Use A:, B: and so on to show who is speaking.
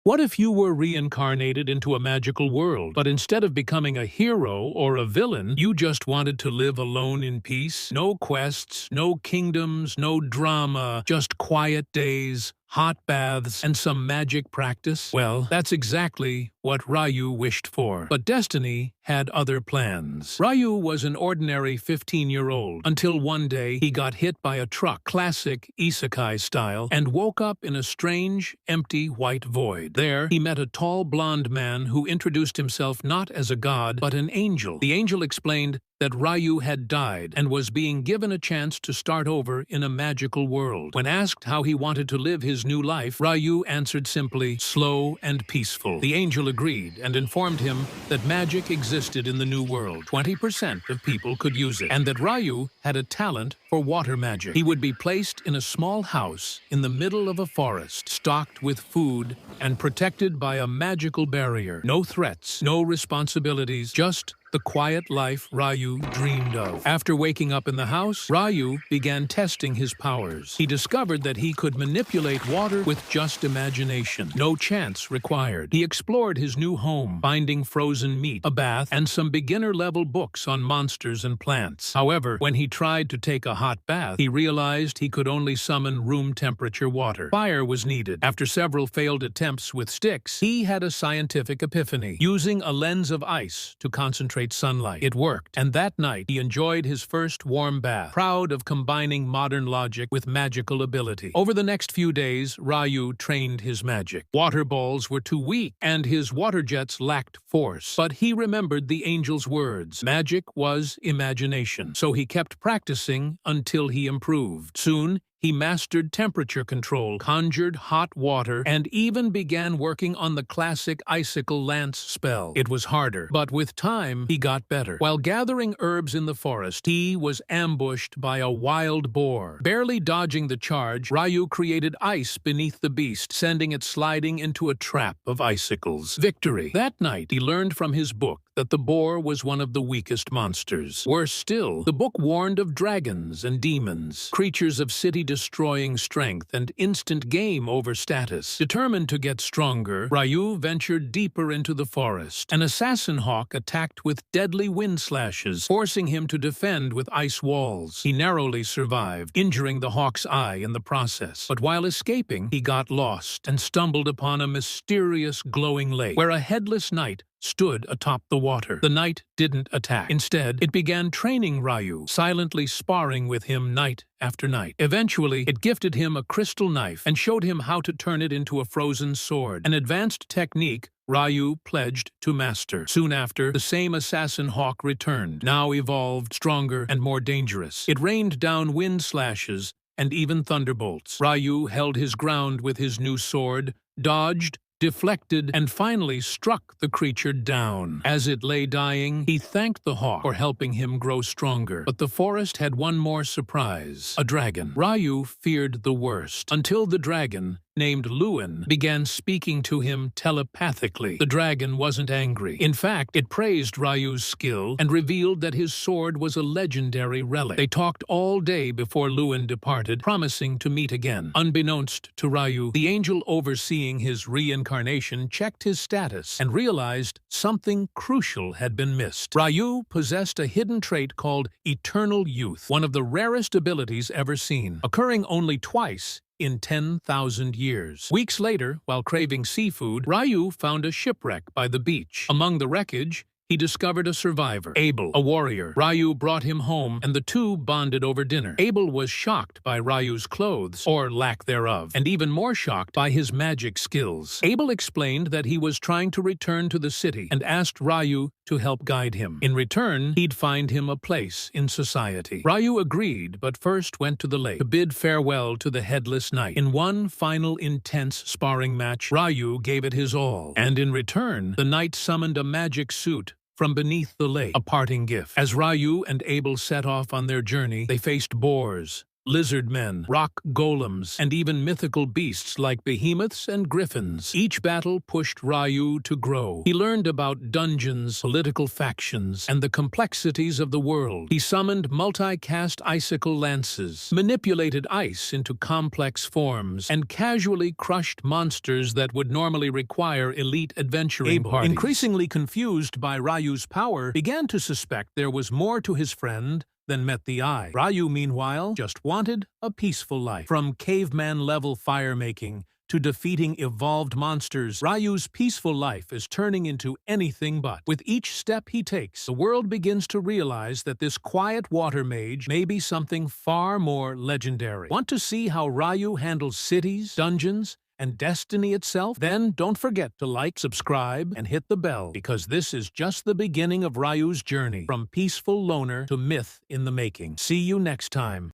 A: What if you were reincarnated into a magical world, but instead of becoming a hero or a villain, you just wanted to live alone in peace? No quests, no kingdoms, no drama, just quiet days, hot baths, and some magic practice? Well, that's exactly what Ryu wished for. But destiny had other plans. Ryu was an ordinary 15-year-old until one day he got hit by a truck, classic isekai style, and woke up in a strange, empty white void. There, he met a tall blonde man who introduced himself not as a god, but an angel. The angel explained that Ryu had died and was being given a chance to start over in a magical world. When asked how he wanted to live his new life, Ryu answered simply, slow and peaceful. The angel agreed and informed him that magic existed in the new world. 20% of people could use it, and that Ryu had a talent for water magic. He would be placed in a small house in the middle of a forest, stocked with food and protected by a magical barrier. No threats, no responsibilities, just the quiet life Ryu dreamed of. After waking up in the house, Ryu began testing his powers. He discovered that he could manipulate water with just imagination. No chance required. He explored his new home, finding frozen meat, a bath, and some beginner-level books on monsters and plants. However, when he tried to take a hot bath, he realized he could only summon room-temperature water. Fire was needed. After several failed attempts with sticks, he had a scientific epiphany, using a lens of ice to concentrate sunlight. It worked, and that night he enjoyed his first warm bath, proud of combining modern logic with magical ability. Over the next few days, Ryu trained his magic. Water balls were too weak, and his water jets lacked force. But he remembered the angel's words. Magic was imagination. So he kept practicing until he improved. Soon, he mastered temperature control, conjured hot water, and even began working on the classic icicle lance spell. It was harder, but with time, he got better. While gathering herbs in the forest, he was ambushed by a wild boar. Barely dodging the charge, Ryu created ice beneath the beast, sending it sliding into a trap of icicles. Victory! That night, he learned from his book that the boar was one of the weakest monsters. Worse still, the book warned of dragons and demons, creatures of city-destroying strength and instant game-over status. Determined to get stronger, Ryu ventured deeper into the forest. An assassin hawk attacked with deadly wind slashes, forcing him to defend with ice walls. He narrowly survived, injuring the hawk's eye in the process. But while escaping, he got lost and stumbled upon a mysterious glowing lake, where a headless knight stood atop the water. The knight didn't attack. Instead, it began training Ryu, silently sparring with him night after night. Eventually, it gifted him a crystal knife and showed him how to turn it into a frozen sword, an advanced technique Ryu pledged to master. Soon after, the same assassin hawk returned, now evolved, stronger, and more dangerous. It rained down wind slashes and even thunderbolts. Ryu held his ground with his new sword, dodged, deflected, and finally struck the creature down. As it lay dying, he thanked the hawk for helping him grow stronger. But the forest had one more surprise: a dragon. Ryu feared the worst, until the dragon, named Lewin, began speaking to him telepathically. The dragon wasn't angry. In fact, it praised Ryu's skill and revealed that his sword was a legendary relic. They talked all day before Lewin departed, promising to meet again. Unbeknownst to Ryu, the angel overseeing his reincarnation checked his status and realized something crucial had been missed. Ryu possessed a hidden trait called Eternal Youth, one of the rarest abilities ever seen, occurring only twice in 10,000 years. Weeks later, while craving seafood, Ryu found a shipwreck by the beach. Among the wreckage, he discovered a survivor, Abel, a warrior. Ryu brought him home, and the two bonded over dinner. Abel was shocked by Ryu's clothes, or lack thereof, and even more shocked by his magic skills. Abel explained that he was trying to return to the city and asked Ryu to help guide him. In return, he'd find him a place in society. Ryu agreed, but first went to the lake to bid farewell to the headless knight. In one final intense sparring match, Ryu gave it his all, and in return, the knight summoned a magic suit from beneath the lake, a parting gift. As Ryu and Abel set off on their journey, they faced boars, lizard men, rock golems, and even mythical beasts like behemoths and griffins. Each battle pushed Ryou to grow. He learned about dungeons, political factions, and the complexities of the world. He summoned multi-cast icicle lances, manipulated ice into complex forms, and casually crushed monsters that would normally require elite adventuring parties. Increasingly confused by Ryou's power, began to suspect there was more to his friend than met the eye. Ryou, meanwhile, just wanted a peaceful life. From caveman-level fire-making to defeating evolved monsters, Ryou's peaceful life is turning into anything but. With each step he takes, the world begins to realize that this quiet water mage may be something far more legendary. Want to see how Ryou handles cities, dungeons, and destiny itself? Then don't forget to like, subscribe, and hit the bell, because this is just the beginning of Ryou's journey from peaceful loner to myth in the making. See you next time.